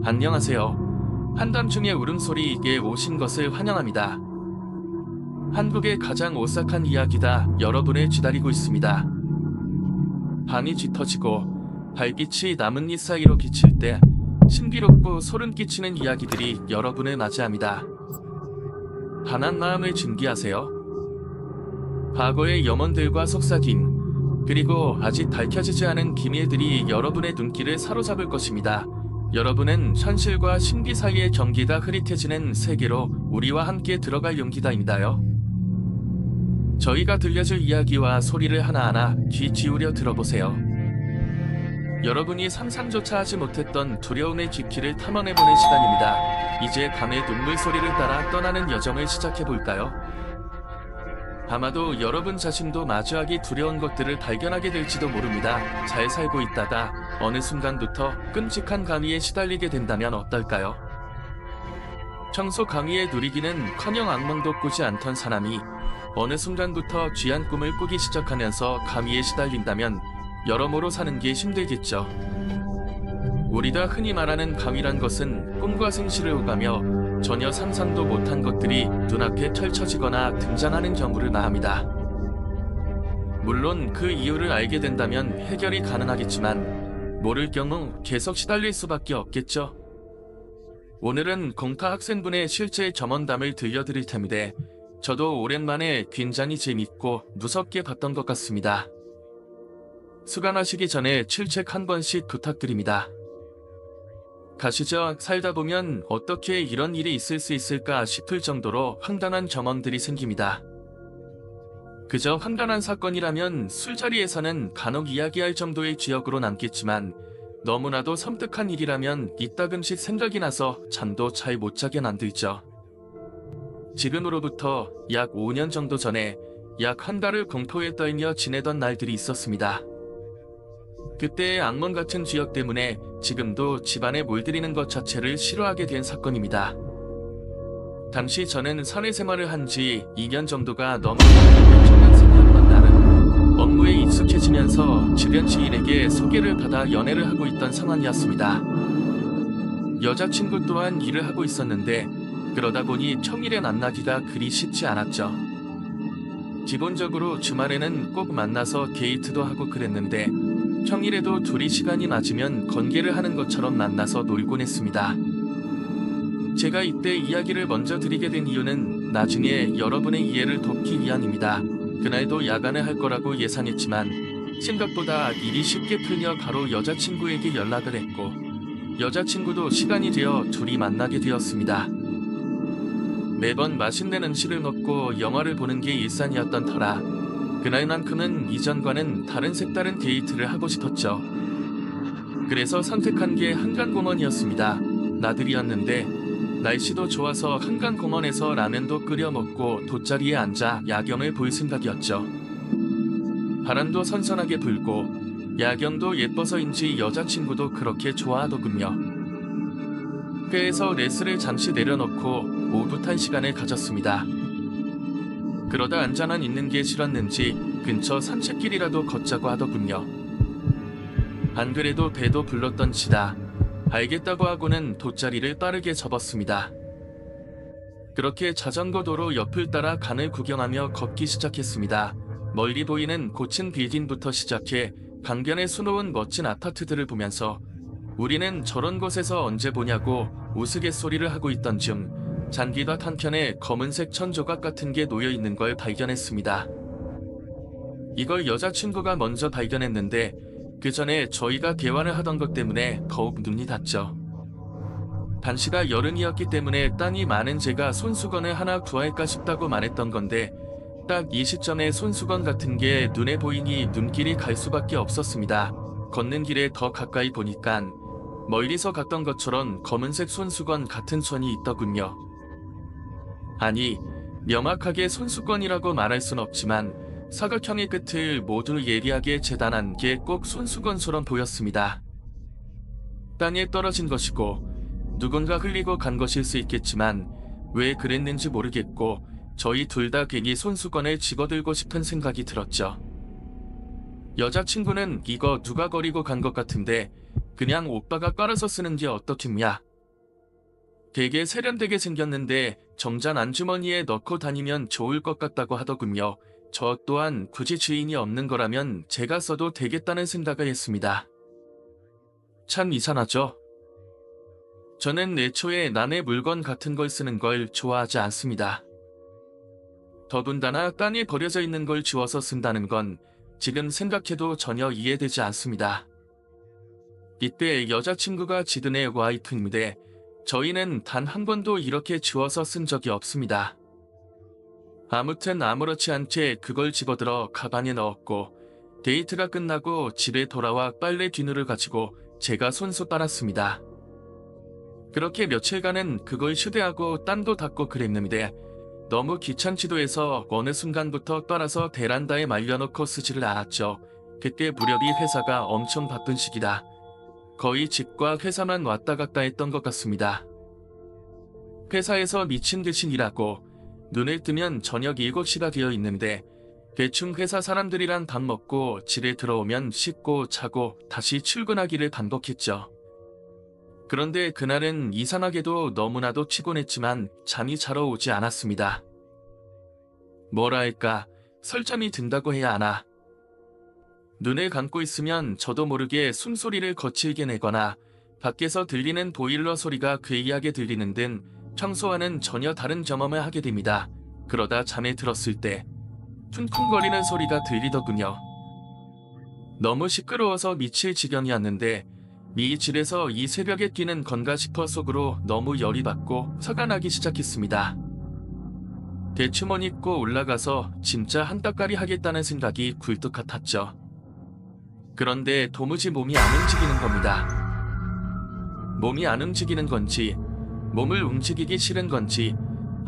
안녕하세요. 한밤중에 울음소리에 오신 것을 환영합니다. 한국의 가장 오싹한 이야기다 여러분을 기다리고 있습니다. 밤이 짙어지고 달빛이 나뭇잎 사이로 비칠 때 신비롭고 소름 끼치는 이야기들이 여러분을 맞이합니다. 단한 마음을 준비하세요. 과거의 염원들과 속삭임, 그리고 아직 밝혀지지 않은 비밀들이 여러분의 눈길을 사로잡을 것입니다. 여러분은 현실과 신비 사이의 경계가 흐릿해지는 세계로 우리와 함께 들어갈 용기다입니다요. 저희가 들려줄 이야기와 소리를 하나하나 귀 기울여 들어보세요. 여러분이 상상조차 하지 못했던 두려움의 깊이를 탐험해보는 시간입니다. 이제 밤의 눈물 소리를 따라 떠나는 여정을 시작해볼까요? 아마도 여러분 자신도 마주하기 두려운 것들을 발견하게 될지도 모릅니다. 잘 살고 있다가 어느 순간부터 끔찍한 감위에 시달리게 된다면 어떨까요? 평소 감위에 누리기는커녕 악몽도 꾸지 않던 사람이 어느 순간부터 귀한 꿈을 꾸기 시작하면서 감위에 시달린다면 여러모로 사는 게 힘들겠죠. 우리가 흔히 말하는 감위란 것은 꿈과 생시를 오가며 전혀 상상도 못한 것들이 눈앞에 펼쳐지거나 등장하는 경우를 말합니다. 물론 그 이유를 알게 된다면 해결이 가능하겠지만 모를 경우 계속 시달릴 수밖에 없겠죠. 오늘은 공타 학생분의 실제 경험담을 들려드릴 텐데 저도 오랜만에 굉장히 재밌고 무섭게 봤던 것 같습니다. 수강하시기 전에 출첵 한 번씩 부탁드립니다. 가시죠. 살다 보면 어떻게 이런 일이 있을 수 있을까 싶을 정도로 황당한 경험들이 생깁니다. 그저 황당한 사건이라면 술자리에서는 간혹 이야기할 정도의 기억으로 남겠지만 너무나도 섬뜩한 일이라면 이따금씩 생각이 나서 잠도 잘 못 자게 만들죠. 지금으로부터 약 5년 정도 전에 약 한 달을 공포에 떨며 지내던 날들이 있었습니다. 그때의 악몽 같은 기억 때문에 지금도 집안에 물들이는 것 자체를 싫어하게 된 사건입니다. 당시 저는 사회생활을 한 지 2년 정도가 넘었던 청년생이었던 나는 업무에 익숙해지면서 주변 지인에게 소개를 받아 연애를 하고 있던 상황이었습니다. 여자친구 또한 일을 하고 있었는데 그러다 보니 평일에 만나기가 그리 쉽지 않았죠. 기본적으로 주말에는 꼭 만나서 데이트도 하고 그랬는데 평일에도 둘이 시간이 맞으면 건개를 하는 것처럼 만나서 놀곤 했습니다. 제가 이때 이야기를 먼저 드리게 된 이유는 나중에 여러분의 이해를 돕기 위함입니다. 그날도 야간을 할 거라고 예상했지만 생각보다 일이 쉽게 풀려 바로 여자친구에게 연락을 했고 여자친구도 시간이 되어 둘이 만나게 되었습니다. 매번 맛있는 음식을 먹고 영화를 보는 게 일상이었던 터라 그날만큼은 이전과는 다른 색다른 데이트를 하고 싶었죠. 그래서 선택한 게 한강공원이었습니다. 나들이였는데 날씨도 좋아서 한강공원에서 라면도 끓여 먹고 돗자리에 앉아 야경을 볼 생각이었죠. 바람도 선선하게 불고 야경도 예뻐서인지 여자친구도 그렇게 좋아하더군요. 회에서 레스를 잠시 내려놓고 오붓한 시간을 가졌습니다. 그러다 앉아만 있는 게 싫었는지 근처 산책길이라도 걷자고 하더군요. 안 그래도 배도 불렀던 지다 알겠다고 하고는 돗자리를 빠르게 접었습니다. 그렇게 자전거 도로 옆을 따라 강을 구경하며 걷기 시작했습니다. 멀리 보이는 고층 빌딩부터 시작해 강변에 수놓은 멋진 아파트들을 보면서 우리는 저런 곳에서 언제 보냐고 우스갯소리를 하고 있던 중 잔디밭 한켠에 검은색 천조각 같은 게 놓여있는 걸 발견했습니다. 이걸 여자친구가 먼저 발견했는데 그 전에 저희가 대화를 하던 것 때문에 더욱 눈이 닿죠. 당시가 여름이었기 때문에 땀이 많은 제가 손수건을 하나 구할까 싶다고 말했던 건데 딱 이 시점에 손수건 같은 게 눈에 보이니 눈길이 갈 수밖에 없었습니다. 걷는 길에 더 가까이 보니깐 멀리서 갔던 것처럼 검은색 손수건 같은 손이 있더군요. 아니, 명확하게 손수건이라고 말할 순 없지만 사각형의 끝을 모두 예리하게 재단한 게 꼭 손수건처럼 보였습니다. 땅에 떨어진 것이고 누군가 흘리고 간 것일 수 있겠지만 왜 그랬는지 모르겠고 저희 둘 다 괜히 손수건을 집어들고 싶은 생각이 들었죠. 여자친구는 이거 누가 버리고 간 것 같은데 그냥 오빠가 깔아서 쓰는 게 어떻겠냐 되게 세련되게 생겼는데 정장 안주머니에 넣고 다니면 좋을 것 같다고 하더군요. 저 또한 굳이 주인이 없는 거라면 제가 써도 되겠다는 생각을 했습니다. 참 이상하죠? 저는 애초에 남의 물건 같은 걸 쓰는 걸 좋아하지 않습니다. 더군다나 딴에 버려져 있는 걸 주워서 쓴다는 건 지금 생각해도 전혀 이해되지 않습니다. 이때 여자친구가 지드네 와이프인데 저희는 단 한 번도 이렇게 주워서 쓴 적이 없습니다. 아무튼 아무렇지 않게 그걸 집어들어 가방에 넣었고 데이트가 끝나고 집에 돌아와 빨래 뒤누를 가지고 제가 손수 빨았습니다. 그렇게 며칠간은 그걸 휴대하고 땀도 닦고 그랬는데 너무 귀찮지도 해서 어느 순간부터 빨아서 베란다에 말려놓고 쓰지를 않았죠. 그때 무렵이 회사가 엄청 바쁜 시기다. 거의 집과 회사만 왔다 갔다 했던 것 같습니다. 회사에서 미친 듯이 일하고 눈을 뜨면 저녁 7시가 되어 있는데 대충 회사 사람들이랑 밥 먹고 집에 들어오면 씻고 자고 다시 출근하기를 반복했죠. 그런데 그날은 이상하게도 너무나도 피곤했지만 잠이 잘 오지 않았습니다. 뭐랄까, 설잠이 든다고 해야 하나. 눈을 감고 있으면 저도 모르게 숨소리를 거칠게 내거나 밖에서 들리는 보일러 소리가 괴이하게 들리는 등 평소와는 전혀 다른 경험을 하게 됩니다. 그러다 잠에 들었을 때 쿵쿵거리는 소리가 들리더군요. 너무 시끄러워서 미칠 지경이었는데 미집에서 이 새벽에 끼는 건가 싶어 속으로 너무 열이 받고 화가 나기 시작했습니다. 대추먼 입고 올라가서 진짜 한따까리 하겠다는 생각이 굴뚝 같았죠. 그런데 도무지 몸이 안 움직이는 겁니다. 몸이 안 움직이는 건지 몸을 움직이기 싫은 건지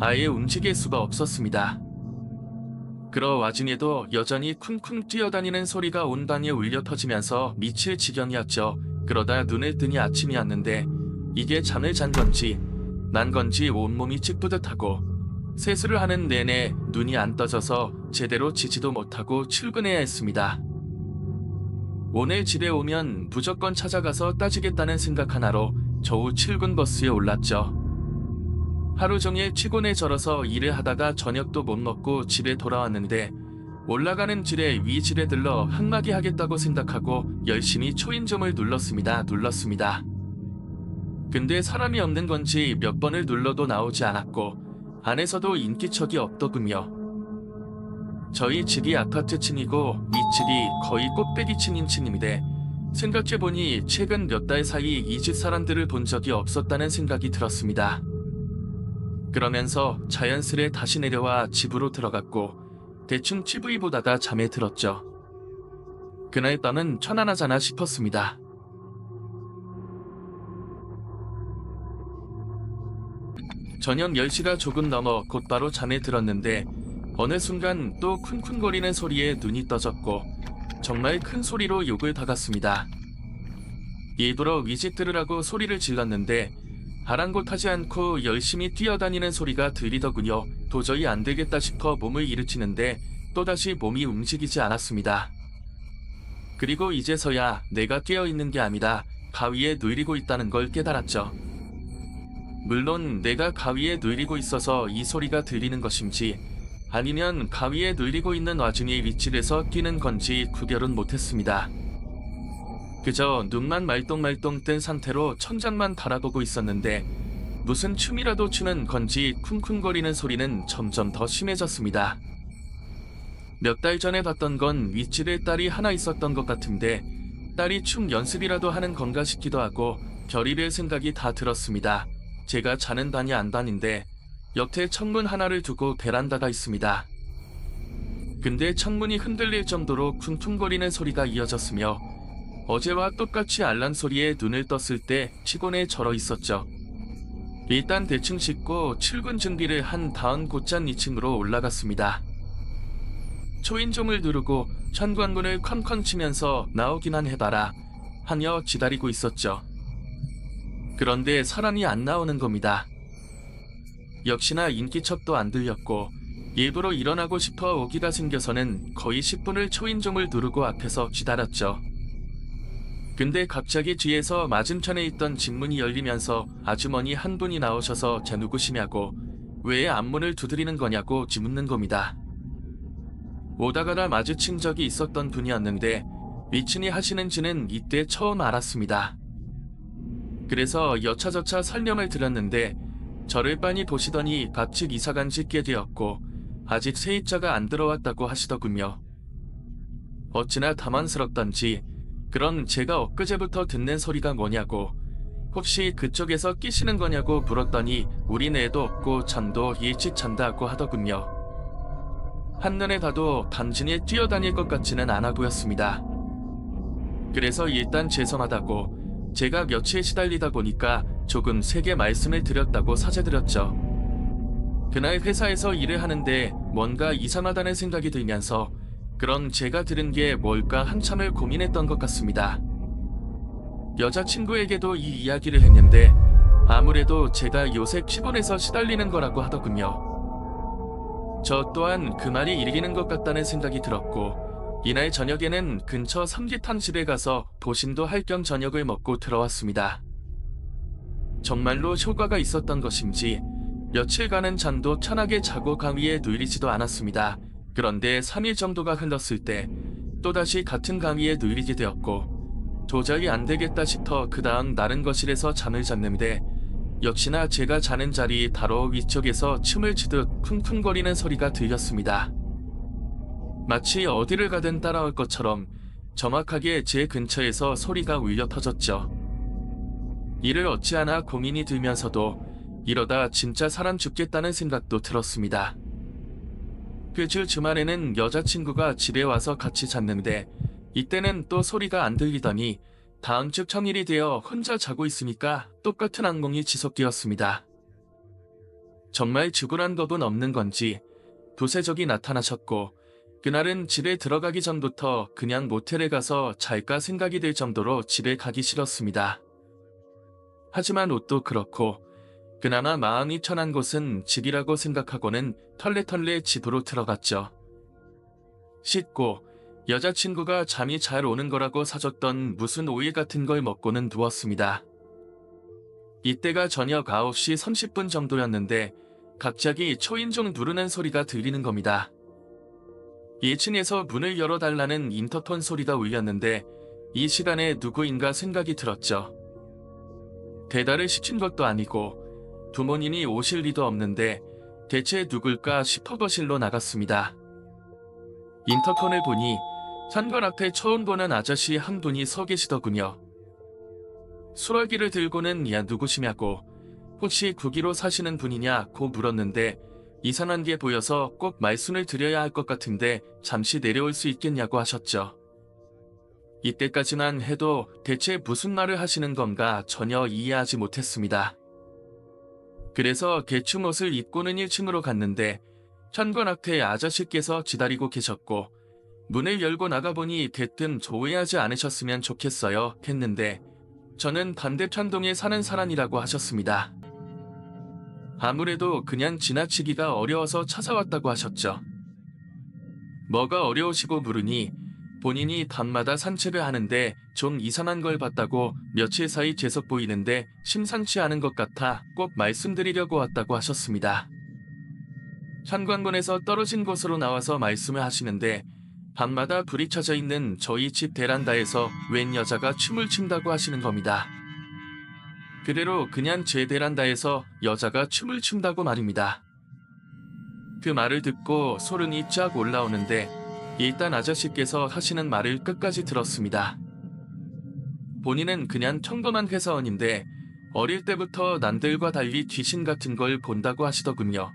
아예 움직일 수가 없었습니다. 그러 와중에도 여전히 쿵쿵 뛰어다니는 소리가 온 방에 울려 퍼지면서 미칠 지경이었죠. 그러다 눈을 뜨니 아침이었는데 이게 잠을 잔 건지 난 건지 온몸이 찌뿌듯하고 세수를 하는 내내 눈이 안 떠져서 제대로 지지도 못하고 출근해야 했습니다. 오늘 집에 오면 무조건 찾아가서 따지겠다는 생각 하나로 겨우 출근 버스에 올랐죠. 하루 종일 피곤에 절어서 일을 하다가 저녁도 못 먹고 집에 돌아왔는데 올라가는 길에 위집에 들러 한마디 하겠다고 생각하고 열심히 초인종을 눌렀습니다. 근데 사람이 없는 건지 몇 번을 눌러도 나오지 않았고 안에서도 인기척이 없더군요. 저희 집이 아파트층이고 윗집이 거의 꼭대기층인 층인데 생각해보니 최근 몇 달 사이 이 집 사람들을 본 적이 없었다는 생각이 들었습니다. 그러면서 자연스레 다시 내려와 집으로 들어갔고 대충 TV 보다가 잠에 들었죠. 그날 밤은 편안하잖아 싶었습니다. 저녁 10시가 조금 넘어 곧바로 잠에 들었는데 어느 순간 또 쿵쿵거리는 소리에 눈이 떠졌고 정말 큰 소리로 욕을 박았습니다. 일부러 위집 들으라고 소리를 질렀는데 아랑곳하지 않고 열심히 뛰어다니는 소리가 들리더군요. 도저히 안 되겠다 싶어 몸을 일으키는데 또다시 몸이 움직이지 않았습니다. 그리고 이제서야 내가 깨어있는 게 아니라 가위에 누리고 있다는 걸 깨달았죠. 물론 내가 가위에 누리고 있어서 이 소리가 들리는 것인지 아니면 가위에 누리고 있는 와중에 윗집에서 뛰는 건지 구별은 못했습니다. 그저 눈만 말똥말똥 뜬 상태로 천장만 바라보고 있었는데 무슨 춤이라도 추는 건지 쿵쿵거리는 소리는 점점 더 심해졌습니다. 몇 달 전에 봤던 건 윗집에 딸이 하나 있었던 것 같은데 딸이 춤 연습이라도 하는 건가 싶기도 하고 별의별 생각이 다 들었습니다. 제가 자는 방이 안방인데 옆에 창문 하나를 두고 베란다가 있습니다. 근데 창문이 흔들릴 정도로 쿵쿵거리는 소리가 이어졌으며 어제와 똑같이 알람 소리에 눈을 떴을 때 피곤에 절어 있었죠. 일단 대충 씻고 출근 준비를 한 다음 곧장 2층으로 올라갔습니다. 초인종을 누르고 현관문을 쾅쾅 치면서 나오기만 해봐라 하며 기다리고 있었죠. 그런데 사람이 안 나오는 겁니다. 역시나 인기척도 안 들렸고 일부러 일어나고 싶어 오기가 생겨서는 거의 10분을 초인종을 누르고 앞에서 기다렸죠. 근데 갑자기 뒤에서 맞은편에 있던 집문이 열리면서 아주머니 한 분이 나오셔서 쟤 누구시냐고 왜 앞문을 두드리는 거냐고 묻는 겁니다. 오다가다 마주친 적이 있었던 분이었는데 미친이 하시는지는 이때 처음 알았습니다. 그래서 여차저차 설명을 드렸는데 저를 빤히 보시더니 밥집 이사간 지 꽤 되었고 아직 세입자가 안 들어왔다고 하시더군요. 어찌나 당황스럽던지 그런 제가 엊그제부터 듣는 소리가 뭐냐고 혹시 그쪽에서 끼시는 거냐고 물었더니 우린 애도 없고 잠도 일찍 잔다고 하더군요. 한눈에 봐도 단순히 뛰어다닐 것 같지는 않아 보였습니다. 그래서 일단 죄송하다고 제가 며칠 시달리다 보니까 조금 세게 말씀을 드렸다고 사죄드렸죠. 그날 회사에서 일을 하는데 뭔가 이상하다는 생각이 들면서 그런 제가 들은 게 뭘까 한참을 고민했던 것 같습니다. 여자친구에게도 이 이야기를 했는데 아무래도 제가 요새 피곤해서 시달리는 거라고 하더군요. 저 또한 그 말이 일리는 것 같다는 생각이 들었고 이날 저녁에는 근처 삼계탕집에 가서 보신도 할 겸 저녁을 먹고 들어왔습니다. 정말로 효과가 있었던 것인지 며칠간은 잠도 편하게 자고 강의에 누이리지도 않았습니다. 그런데 3일 정도가 흘렀을 때 또다시 같은 강의에 누이리게 되었고 도저히 안되겠다 싶어 그 다음 다른 거실에서 잠을 잤는데 역시나 제가 자는 자리 바로 위쪽에서 춤을 추듯 쿵쿵거리는 소리가 들렸습니다. 마치 어디를 가든 따라올 것처럼 정확하게 제 근처에서 소리가 울려 터졌죠. 이를 어찌하나 고민이 들면서도 이러다 진짜 사람 죽겠다는 생각도 들었습니다. 그 주 주말에는 여자친구가 집에 와서 같이 잤는데 이때는 또 소리가 안 들리더니 다음 주 평일이 되어 혼자 자고 있으니까 똑같은 악몽이 지속되었습니다. 정말 죽으란 법은 없는 건지 두세 적이 나타나셨고 그날은 집에 들어가기 전부터 그냥 모텔에 가서 잘까 생각이 들 정도로 집에 가기 싫었습니다. 하지만 옷도 그렇고 그나마 마음이 편한 곳은 집이라고 생각하고는 털레털레 집으로 들어갔죠. 씻고 여자친구가 잠이 잘 오는 거라고 사줬던 무슨 오일 같은 걸 먹고는 누웠습니다. 이때가 저녁 9시 30분 정도였는데 갑자기 초인종 누르는 소리가 들리는 겁니다. 1층에서 문을 열어달라는 인터폰 소리가 울렸는데 이 시간에 누구인가 생각이 들었죠. 배달을 시킨 것도 아니고 부모님이 오실 리도 없는데 대체 누굴까 싶어 거실로 나갔습니다. 인터폰을 보니 현관 앞에 처음 보는 아저씨 한 분이 서 계시더군요. 수화기를 들고는 야 누구시냐고 혹시 구기로 사시는 분이냐고 물었는데 이상한 게 보여서 꼭 말씀을 드려야 할 것 같은데 잠시 내려올 수 있겠냐고 하셨죠. 이때까지만 해도 대체 무슨 말을 하시는 건가 전혀 이해하지 못했습니다. 그래서 개충 옷을 입고는 1층으로 갔는데 현관 앞에 아저씨께서 기다리고 계셨고 문을 열고 나가보니 대뜸 오해하지 않으셨으면 좋겠어요 했는데 저는 반대편 동에 사는 사람이라고 하셨습니다. 아무래도 그냥 지나치기가 어려워서 찾아왔다고 하셨죠. 뭐가 어려우시고 물으니 본인이 밤마다 산책을 하는데 좀 이상한 걸 봤다고 며칠 사이 계속 보이는데 심상치 않은 것 같아 꼭 말씀드리려고 왔다고 하셨습니다. 현관문에서 떨어진 곳으로 나와서 말씀을 하시는데 밤마다 불이 켜져 있는 저희 집 베란다에서 웬 여자가 춤을 춘다고 하시는 겁니다. 그대로 그냥 제 베란다에서 여자가 춤을 춘다고 말입니다. 그 말을 듣고 소름이 쫙 올라오는데 일단 아저씨께서 하시는 말을 끝까지 들었습니다. 본인은 그냥 평범한 회사원인데 어릴 때부터 남들과 달리 귀신 같은 걸 본다고 하시더군요.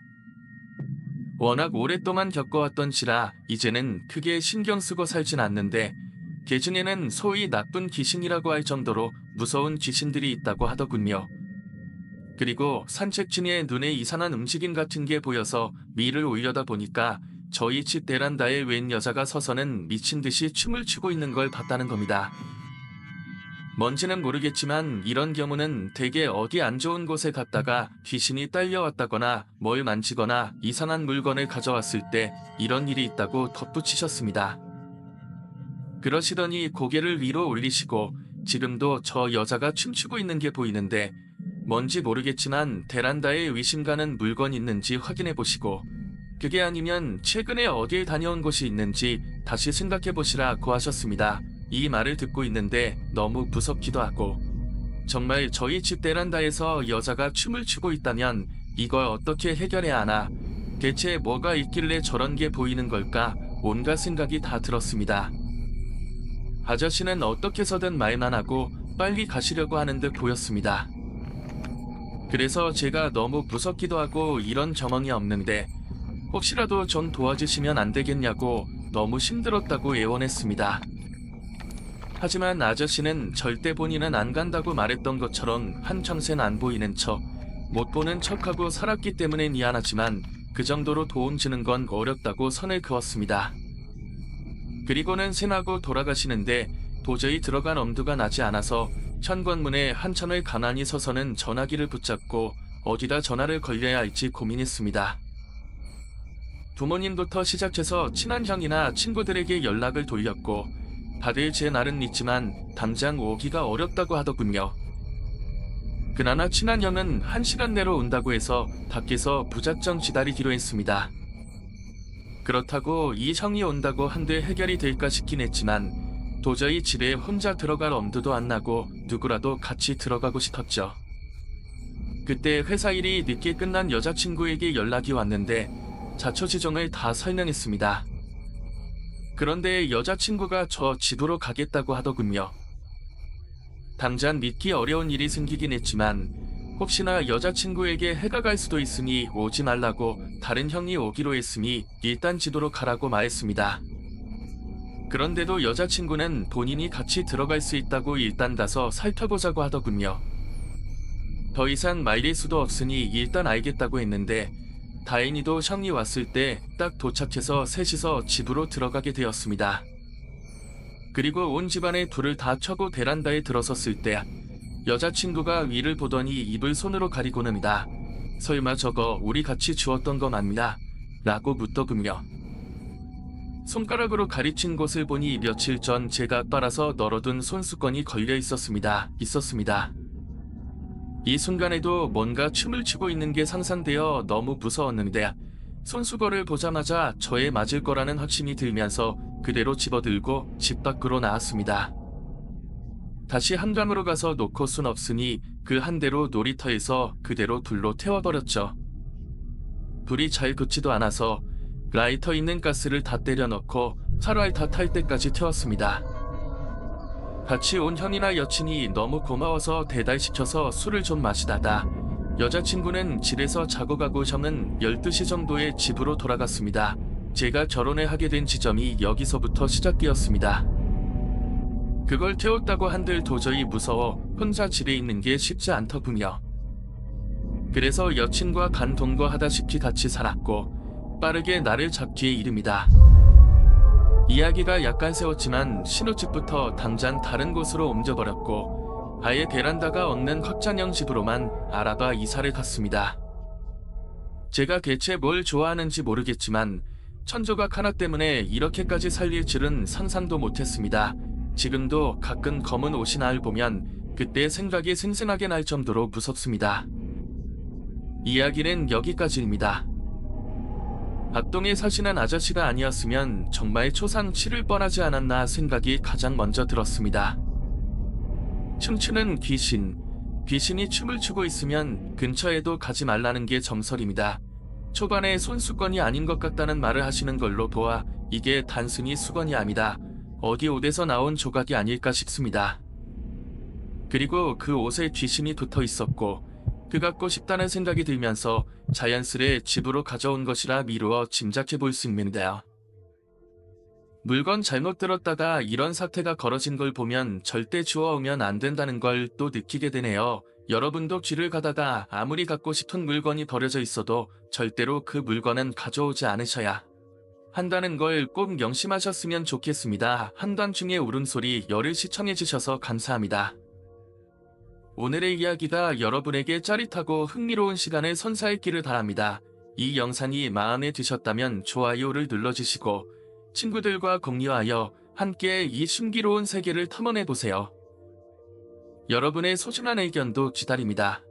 워낙 오랫동안 겪어왔던지라 이제는 크게 신경 쓰고 살진 않는데 개중에는 소위 나쁜 귀신이라고 할 정도로 무서운 귀신들이 있다고 하더군요. 그리고 산책 중에 눈에 이상한 움직임 같은 게 보여서 위를 올려다 보니까 저희 집 베란다에 웬 여자가 서서는 미친 듯이 춤을 추고 있는 걸 봤다는 겁니다. 뭔지는 모르겠지만 이런 경우는 대개 어디 안 좋은 곳에 갔다가 귀신이 딸려왔다거나 뭘 만지거나 이상한 물건을 가져왔을 때 이런 일이 있다고 덧붙이셨습니다. 그러시더니 고개를 위로 올리시고 지금도 저 여자가 춤추고 있는 게 보이는데 뭔지 모르겠지만 베란다에 의심 가는 물건 있는지 확인해 보시고 그게 아니면 최근에 어딜 다녀온 곳이 있는지 다시 생각해 보시라고 하셨습니다. 이 말을 듣고 있는데 너무 무섭기도 하고 정말 저희 집 베란다에서 여자가 춤을 추고 있다면 이걸 어떻게 해결해야 하나 대체 뭐가 있길래 저런 게 보이는 걸까 온갖 생각이 다 들었습니다. 아저씨는 어떻게 해서든 말만 하고 빨리 가시려고 하는 듯 보였습니다. 그래서 제가 너무 무섭기도 하고 이런 경험이 없는데 혹시라도 좀 도와주시면 안 되겠냐고 너무 힘들었다고 애원했습니다. 하지만 아저씨는 절대 본인은 안 간다고 말했던 것처럼 한평생 안 보이는 척, 못 보는 척하고 살았기 때문에 미안하지만 그 정도로 도움 주는 건 어렵다고 선을 그었습니다. 그리고는 샘하고 돌아가시는데 도저히 들어간 엄두가 나지 않아서 현관문에 한참을 가만히 서서는 전화기를 붙잡고 어디다 전화를 걸려야 할지 고민했습니다. 부모님부터 시작해서 친한 형이나 친구들에게 연락을 돌렸고 다들 제 말은 믿지만 당장 오기가 어렵다고 하더군요. 그나마 친한 형은 1시간 내로 온다고 해서 밖에서 무작정 기다리기로 했습니다. 그렇다고 이 형이 온다고 한들 해결이 될까 싶긴 했지만 도저히 집에 혼자 들어갈 엄두도 안 나고 누구라도 같이 들어가고 싶었죠. 그때 회사 일이 늦게 끝난 여자친구에게 연락이 왔는데 자초지종을 다 설명했습니다. 그런데 여자친구가 저 집으로 가겠다고 하더군요. 당장 믿기 어려운 일이 생기긴 했지만 혹시나 여자친구에게 해가 갈 수도 있으니 오지 말라고 다른 형이 오기로 했으니 일단 집으로 가라고 말했습니다. 그런데도 여자친구는 본인이 같이 들어갈 수 있다고 일단 가서 살펴보자고 하더군요. 더 이상 말릴 수도 없으니 일단 알겠다고 했는데 다행히도 형이 왔을 때 딱 도착해서 셋이서 집으로 들어가게 되었습니다. 그리고 온 집안의 불을 다 켜고 베란다에 들어섰을 때 여자친구가 위를 보더니 입을 손으로 가리고는이다. 설마 저거 우리 같이 주웠던 거 맞냐? 라고 묻더군요. 손가락으로 가리친 곳을 보니 며칠 전 제가 빨아서 널어둔 손수건이 걸려 있었습니다. 이 순간에도 뭔가 춤을 추고 있는 게 상상되어 너무 무서웠는데 손수건을 보자마자 저에 맞을 거라는 확신이 들면서 그대로 집어들고 집 밖으로 나왔습니다. 다시 한강으로 가서 놓고 순 없으니 그 한 대로 놀이터에서 그대로 불로 태워버렸죠. 불이 잘 붙지도 않아서 라이터 있는 가스를 다 때려 넣고 차랄 다 탈 때까지 태웠습니다. 같이 온 형이나 여친이 너무 고마워서 배달시켜서 술을 좀 마시다가 여자친구는 집에서 자고 가고 형은 12시 정도에 집으로 돌아갔습니다. 제가 결혼을 하게 된 지점이 여기서부터 시작되었습니다. 그걸 태웠다고 한들 도저히 무서워 혼자 집에 있는 게 쉽지 않더군요. 그래서 여친과 간동거하다시피 같이 살았고 빠르게 나를 잡기에 이릅니다. 이야기가 약간 세웠지만 신혼집부터 당장 다른 곳으로 옮겨버렸고 아예 베란다가 없는 확장형 집으로만 알아봐 이사를 갔습니다. 제가 대체 뭘 좋아하는지 모르겠지만 천조각 하나 때문에 이렇게까지 살릴 줄은 상상도 못했습니다. 지금도 가끔 검은 옷이나 을 보면 그때 생각이 생생하게 날 정도로 무섭습니다. 이야기는 여기까지입니다. 박동에 사시는 아저씨가 아니었으면 정말 초상 치를 뻔하지 않았나 생각이 가장 먼저 들었습니다. 춤추는 귀신이 춤을 추고 있으면 근처에도 가지 말라는 게 정설입니다. 초반에 손수건이 아닌 것 같다는 말을 하시는 걸로 보아 이게 단순히 수건이 아니다. 어디 옷에서 나온 조각이 아닐까 싶습니다. 그리고 그 옷에 귀신이 붙어 있었고 그 갖고 싶다는 생각이 들면서 자연스레 집으로 가져온 것이라 미루어 짐작해 볼 수 있는데요. 물건 잘못 들었다가 이런 사태가 벌어진 걸 보면 절대 주워오면 안 된다는 걸 또 느끼게 되네요. 여러분도 길을 가다가 아무리 갖고 싶은 물건이 버려져 있어도 절대로 그 물건은 가져오지 않으셔야 한다는 걸 꼭 명심하셨으면 좋겠습니다. 한밤 중에 울음소리 열을 시청해주셔서 감사합니다. 오늘의 이야기가 여러분에게 짜릿하고 흥미로운 시간을 선사했기를 바랍니다. 이 영상이 마음에 드셨다면 좋아요를 눌러주시고 친구들과 공유하여 함께 이 신비로운 세계를 탐험해보세요. 여러분의 소중한 의견도 기다립니다.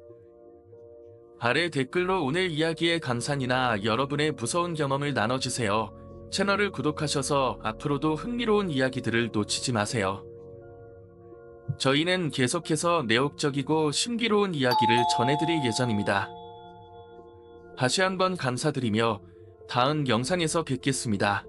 아래 댓글로 오늘 이야기의 감상이나 여러분의 무서운 경험을 나눠주세요. 채널을 구독하셔서 앞으로도 흥미로운 이야기들을 놓치지 마세요. 저희는 계속해서 내혹적이고 신비로운 이야기를 전해드릴 예정입니다. 다시 한번 감사드리며 다음 영상에서 뵙겠습니다.